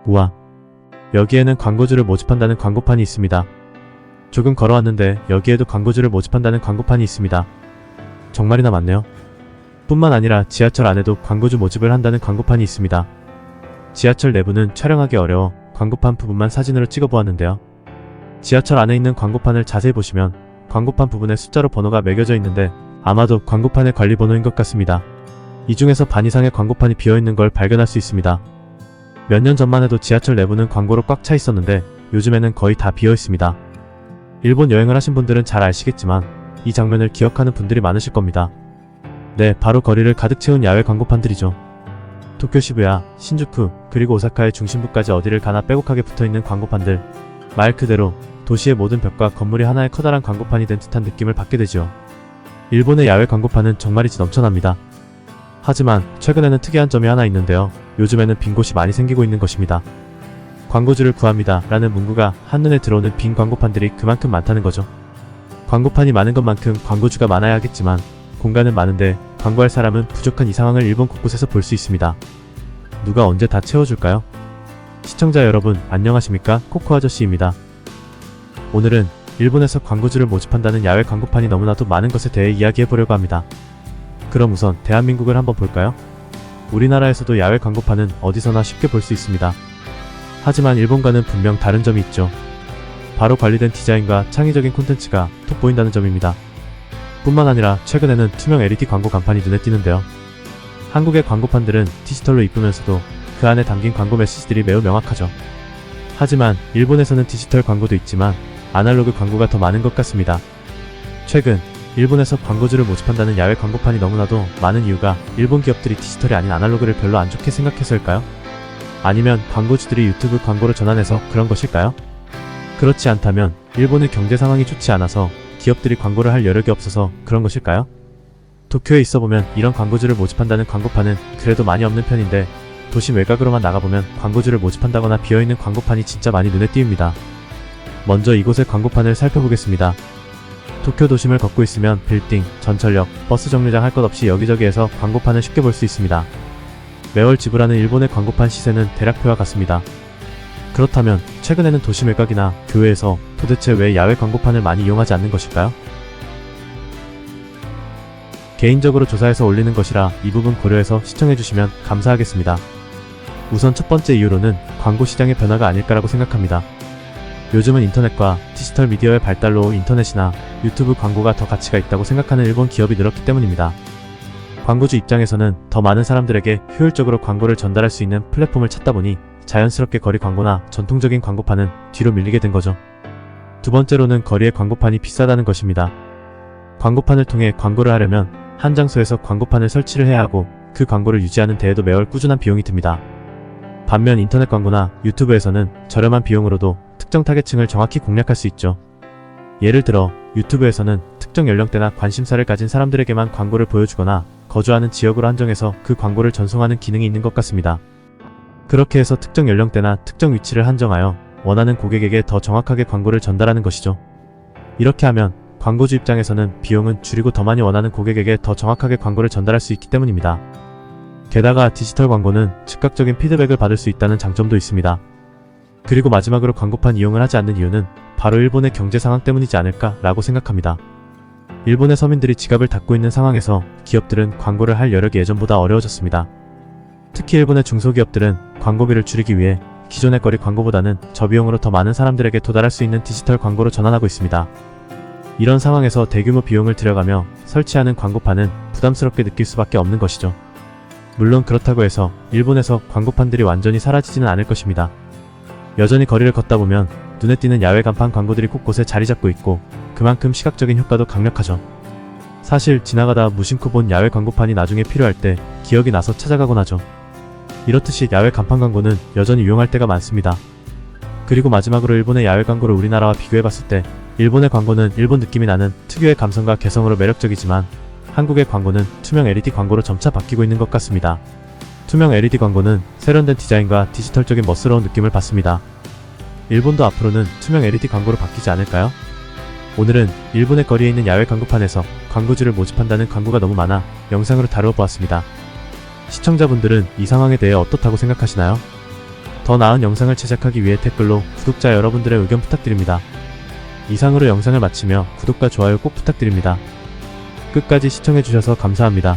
우와. 여기에는 광고주를 모집한다는 광고판이 있습니다. 조금 걸어왔는데 여기에도 광고주를 모집한다는 광고판이 있습니다. 정말이나 많네요. 뿐만 아니라 지하철 안에도 광고주 모집을 한다는 광고판이 있습니다. 지하철 내부는 촬영하기 어려워 광고판 부분만 사진으로 찍어보았는데요. 지하철 안에 있는 광고판을 자세히 보시면 광고판 부분에 숫자로 번호가 매겨져 있는데 아마도 광고판의 관리 번호인 것 같습니다. 이 중에서 반 이상의 광고판이 비어있는 걸 발견할 수 있습니다. 몇 년 전만 해도 지하철 내부는 광고로 꽉 차 있었는데 요즘에는 거의 다 비어 있습니다. 일본 여행을 하신 분들은 잘 아시겠지만 이 장면을 기억하는 분들이 많으실 겁니다. 네, 바로 거리를 가득 채운 야외 광고판들이죠. 도쿄 시부야, 신주쿠, 그리고 오사카의 중심부까지 어디를 가나 빼곡하게 붙어있는 광고판들. 말 그대로 도시의 모든 벽과 건물이 하나의 커다란 광고판이 된 듯한 느낌을 받게 되죠. 일본의 야외 광고판은 정말이지 넘쳐납니다. 하지만 최근에는 특이한 점이 하나 있는데요. 요즘에는 빈 곳이 많이 생기고 있는 것입니다. 광고주를 구합니다 라는 문구가 한눈에 들어오는 빈 광고판들이 그만큼 많다는 거죠. 광고판이 많은 것만큼 광고주가 많아야 하겠지만 공간은 많은데 광고할 사람은 부족한 이 상황을 일본 곳곳에서 볼 수 있습니다. 누가 언제 다 채워줄까요? 시청자 여러분 안녕하십니까? 코코 아저씨입니다. 오늘은 일본에서 광고주를 모집한다는 야외 광고판이 너무나도 많은 것에 대해 이야기해보려고 합니다. 그럼 우선 대한민국을 한번 볼까요? 우리나라에서도 야외 광고판은 어디서나 쉽게 볼 수 있습니다. 하지만 일본과는 분명 다른 점이 있죠. 바로 관리된 디자인과 창의적인 콘텐츠가 돋보인다는 점입니다. 뿐만 아니라 최근에는 투명 LED 광고 간판이 눈에 띄는데요. 한국의 광고판들은 디지털로 이쁘면서도 그 안에 담긴 광고 메시지들이 매우 명확하죠. 하지만 일본에서는 디지털 광고도 있지만 아날로그 광고가 더 많은 것 같습니다. 최근 일본에서 광고주를 모집한다는 야외 광고판이 너무나도 많은 이유가 일본 기업들이 디지털이 아닌 아날로그를 별로 안 좋게 생각해서일까요? 아니면 광고주들이 유튜브 광고를 전환해서 그런 것일까요? 그렇지 않다면 일본의 경제 상황이 좋지 않아서 기업들이 광고를 할 여력이 없어서 그런 것일까요? 도쿄에 있어보면 이런 광고주를 모집한다는 광고판은 그래도 많이 없는 편인데 도심 외곽으로만 나가보면 광고주를 모집한다거나 비어있는 광고판이 진짜 많이 눈에 띄입니다. 먼저 이곳의 광고판을 살펴보겠습니다. 도쿄 도심을 걷고 있으면 빌딩, 전철역, 버스 정류장 할 것 없이 여기저기에서 광고판을 쉽게 볼 수 있습니다. 매월 지불하는 일본의 광고판 시세는 대략표와 같습니다. 그렇다면 최근에는 도심 외곽이나 교외에서 도대체 왜 야외 광고판을 많이 이용하지 않는 것일까요? 개인적으로 조사해서 올리는 것이라 이 부분 고려해서 시청해주시면 감사하겠습니다. 우선 첫 번째 이유로는 광고 시장의 변화가 아닐까라고 생각합니다. 요즘은 인터넷과 디지털 미디어의 발달로 인터넷이나 유튜브 광고가 더 가치가 있다고 생각하는 일본 기업이 늘었기 때문입니다. 광고주 입장에서는 더 많은 사람들에게 효율적으로 광고를 전달할 수 있는 플랫폼을 찾다 보니 자연스럽게 거리 광고나 전통적인 광고판은 뒤로 밀리게 된 거죠. 두 번째로는 거리의 광고판이 비싸다는 것입니다. 광고판을 통해 광고를 하려면 한 장소에서 광고판을 설치를 해야 하고 그 광고를 유지하는 데에도 매월 꾸준한 비용이 듭니다. 반면 인터넷 광고나 유튜브에서는 저렴한 비용으로도 특정 타겟층을 정확히 공략할 수 있죠. 예를 들어 유튜브에서는 특정 연령대나 관심사를 가진 사람들에게만 광고를 보여주거나 거주하는 지역으로 한정해서 그 광고를 전송하는 기능이 있는 것 같습니다. 그렇게 해서 특정 연령대나 특정 위치를 한정하여 원하는 고객에게 더 정확하게 광고를 전달하는 것이죠. 이렇게 하면 광고주 입장에서는 비용은 줄이고 더 많이 원하는 고객에게 더 정확하게 광고를 전달할 수 있기 때문입니다. 게다가 디지털 광고는 즉각적인 피드백을 받을 수 있다는 장점도 있습니다. 그리고 마지막으로 광고판 이용을 하지 않는 이유는 바로 일본의 경제 상황 때문이지 않을까 라고 생각합니다. 일본의 서민들이 지갑을 닫고 있는 상황에서 기업들은 광고를 할 여력이 예전보다 어려워졌습니다. 특히 일본의 중소기업들은 광고비를 줄이기 위해 기존의 거리 광고보다는 저비용으로 더 많은 사람들에게 도달할 수 있는 디지털 광고로 전환하고 있습니다. 이런 상황에서 대규모 비용을 들여가며 설치하는 광고판은 부담스럽게 느낄 수밖에 없는 것이죠. 물론 그렇다고 해서 일본에서 광고판들이 완전히 사라지지는 않을 것입니다. 여전히 거리를 걷다 보면 눈에 띄는 야외 간판 광고들이 곳곳에 자리 잡고 있고 그만큼 시각적인 효과도 강력하죠. 사실 지나가다 무심코 본 야외 광고판이 나중에 필요할 때 기억이 나서 찾아가곤 하죠. 이렇듯이 야외 간판 광고는 여전히 유용할 때가 많습니다. 그리고 마지막으로 일본의 야외 광고를 우리나라와 비교해봤을 때 일본의 광고는 일본 느낌이 나는 특유의 감성과 개성으로 매력적이지만 한국의 광고는 투명 LED 광고로 점차 바뀌고 있는 것 같습니다. 투명 LED 광고는 세련된 디자인과 디지털적인 멋스러운 느낌을 받습니다. 일본도 앞으로는 투명 LED 광고로 바뀌지 않을까요? 오늘은 일본의 거리에 있는 야외 광고판에서 광고주를 모집한다는 광고가 너무 많아 영상으로 다루어 보았습니다. 시청자분들은 이 상황에 대해 어떻다고 생각하시나요? 더 나은 영상을 제작하기 위해 댓글로 구독자 여러분들의 의견 부탁드립니다. 이상으로 영상을 마치며 구독과 좋아요 꼭 부탁드립니다. 끝까지 시청해주셔서 감사합니다.